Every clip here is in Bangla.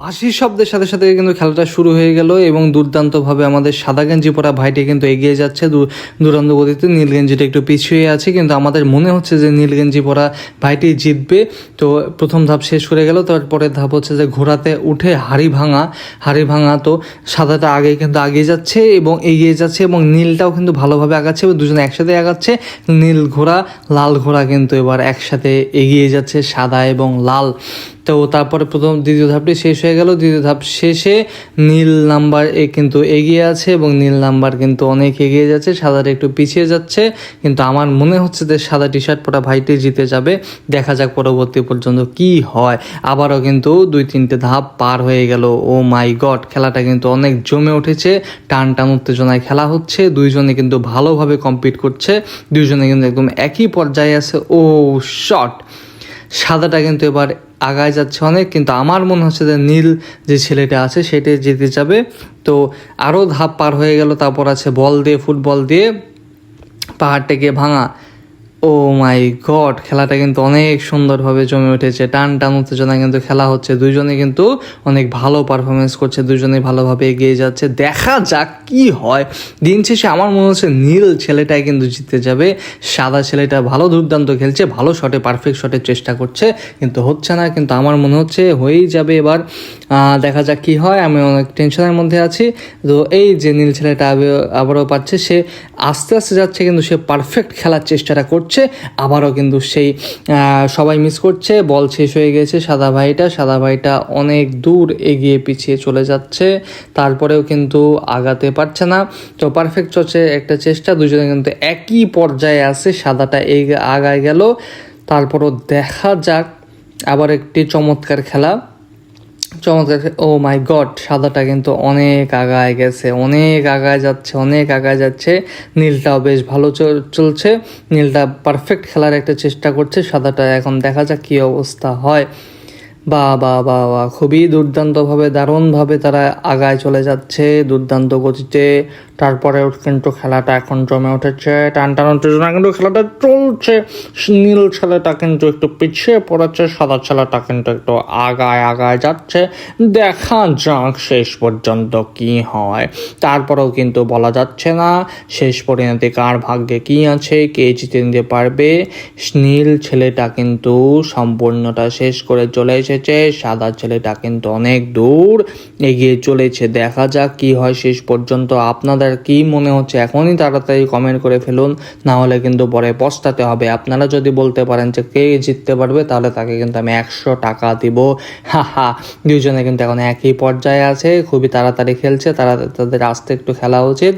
হাসির শব্দের সাথে সাথে কিন্তু খেলাটা শুরু হয়ে গেল এবং দুর্দান্তভাবে আমাদের সাদা গেঞ্জি পরা ভাইটি কিন্তু এগিয়ে যাচ্ছে দুরন্ত গতিতে। নীল গেঞ্জিটা একটু পিছিয়ে আছে, কিন্তু আমাদের মনে হচ্ছে যে নীল গেঞ্জি পরা ভাইটি জিতবে। তো প্রথম ধাপ শেষ করে গেল। তারপরে ধাপ হচ্ছে যে ঘোড়াতে উঠে হাড়ি ভাঙা। তো সাদাটা আগে কিন্তু এগিয়ে যাচ্ছে এবং নীলটাও কিন্তু ভালোভাবে আগাচ্ছে, দুজনে একসাথে আগাচ্ছে। নীল ঘোড়া লাল ঘোড়া কিন্তু এবার একসাথে এগিয়ে যাচ্ছে, সাদা এবং লাল। তো তারপরে দ্বিতীয় ধাপটি শেষ হয়ে গেল। দ্বিতীয় ধাপ শেষে নীল নাম্বার কিন্তু এগিয়ে আছে এবং নীল নাম্বার কিন্তু অনেক এগিয়ে যাচ্ছে, সাদাটা একটু পিছিয়ে যাচ্ছে। কিন্তু আমার মনে হচ্ছে যে সাদা টি শার্ট পরা ভাইটি জিতে যাবে। দেখা যাক পরবর্তী পর্যন্ত কি হয়। আবারও কিন্তু 2-3টে ধাপ পার হয়ে গেল। ও মাই গড, খেলাটা কিন্তু অনেক জমে উঠেছে। টান উত্তেজনায় খেলা হচ্ছে। দুইজনে কিন্তু ভালোভাবে কম্পিট করছে, দুইজনে কিন্তু একদম একই পর্যায়ে আছে। ও শট, সাদাটা কিন্তু এবার আগায় যাচ্ছে অনেক, কিন্তু আমার মনে হচ্ছে যে নীল যে ছেলেটা আছে সেটা জিতে যাবে। তো আরও ধাপ পার হয়ে গেল। তারপর আছে ফুটবল দিয়ে পাহাড়টাকে ভাঙা। ও মাই গড, খেলাটা কিন্তু অনেক সুন্দরভাবে জমে উঠেছে। টান উত্তেজনা কিন্তু খেলা হচ্ছে। দুইজনে কিন্তু অনেক ভালো পারফরমেন্স করছে, দুইজনে ভালোভাবে এগিয়ে যাচ্ছে। দেখা যাক কি হয়। দিন শেষে আমার মনে হচ্ছে নীল ছেলেটাই কিন্তু জিতে যাবে। সাদা ছেলেটা ভালো দুর্দান্ত খেলছে, ভালো পারফেক্ট শটের চেষ্টা করছে, কিন্তু হচ্ছে না। কিন্তু আমার মনে হচ্ছে হয়েই যাবে এবার। দেখা যাক কি হয়। আমি অনেক টেনশনের মধ্যে আছি। তো এই যে নীল ছেলেটা আবারও পাচ্ছে, সে আস্তে আস্তে যাচ্ছে, কিন্তু সে পারফেক্ট খেলার চেষ্টাটা করছে। আবারও কিন্তু সেই সবাই মিস করছে। বল শেষ হয়ে গেছে। সাদা ভাইটা অনেক দূর এগিয়ে পিছিয়ে চলে যাচ্ছে, তারপরেও কিন্তু আগাতে পারছে না। তো পারফেক্ট হচ্ছে একটা চেষ্টা, দুজনে কিন্তু একই পর্যায়ে আছে। সাদাটা আগায় গেল। তারপরও দেখা যাক, আবার একটি চমৎকার খেলা। ও মাই গড, সাদাটা কিন্তু অনেক আগায় গেছে, অনেক আগায় যাচ্ছে। নীলটাও বেশ ভালো চলছে। নীলটা পারফেক্ট খেলার একটা চেষ্টা করছে। সাদাটা এখন দেখা যাক কী অবস্থা হয়। বা খুবই দারুণভাবে তারা আগায় চলে যাচ্ছে, দুর্দান্ত গতিতে। তারপরে কিন্তু খেলাটা এখন জমে উঠেছে। টান উত্তেজনা কিন্তু খেলাটা চলছে। নীল ছেলেটা কিন্তু একটু পিছিয়ে পড়েছে, সাদা ছেলেটা কিন্তু একটু আগায় যাচ্ছে। দেখা যাক শেষ পর্যন্ত কি হয়। তারপরেও কিন্তু বলা যাচ্ছে না শেষ পরিণতি কার ভাগ্যে কি আছে, কে জিতে নিতে পারবে। নীল ছেলেটা কিন্তু সম্পূর্ণটা শেষ করে চলে এসেছে, সাদা ছেলেটা কিন্তু অনেক দূর এগিয়ে চলেছে। দেখা যাক কি হয় শেষ পর্যন্ত। আপনাদের কি মনে হচ্ছে এখনই তাড়াতাড়ি কমেন্ট করে ফেলুন, না হলে কিন্তু পরে পস্তাতে হবে। আপনারা যদি বলতে পারেন যে কে জিততে পারবে, তাহলে তাকে কিন্তু আমি 100 টাকা দিব। দুইজনে কিন্তু এখন একই পর্যায়ে আছে, খুবই তাড়াতাড়ি খেলছে, তাদের আস্তে একটু খেলা উচিত।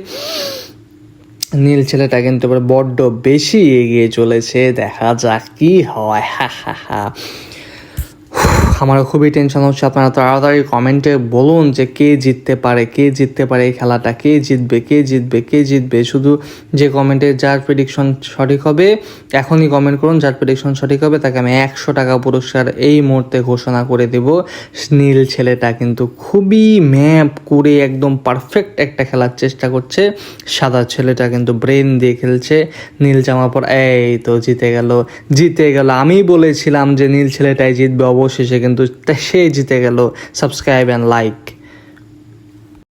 নীল ছেলেটা কিন্তু বড্ড বেশি এগিয়ে চলেছে। দেখা যাক কি হয়। আমারও খুবই টেনশন হচ্ছে। আপনারা তাড়াতাড়ি কমেন্টে বলুন যে কে জিততে পারে এই খেলাটা, কে জিতবে। শুধু যে কমেন্টে যার প্রেডিকশন সঠিক হবে এখনই কমেন্ট করুন। যার প্রেডিকশন সঠিক হবে তাকে আমি 100 টাকা পুরস্কার এই মুহূর্তে ঘোষণা করে দেব। নীল ছেলেটা কিন্তু খুবই ম্যাপ করে একদম পারফেক্ট একটা খেলার চেষ্টা করছে। সাদা ছেলেটা কিন্তু ব্রেন দিয়ে খেলছে। নীল জামা পর এই তো জিতে গেল। আমি বলেছিলাম যে নীল ছেলেটাই জিতবে, অবশেষে কিন্তু সে জিতে গেল। Subscribe and like.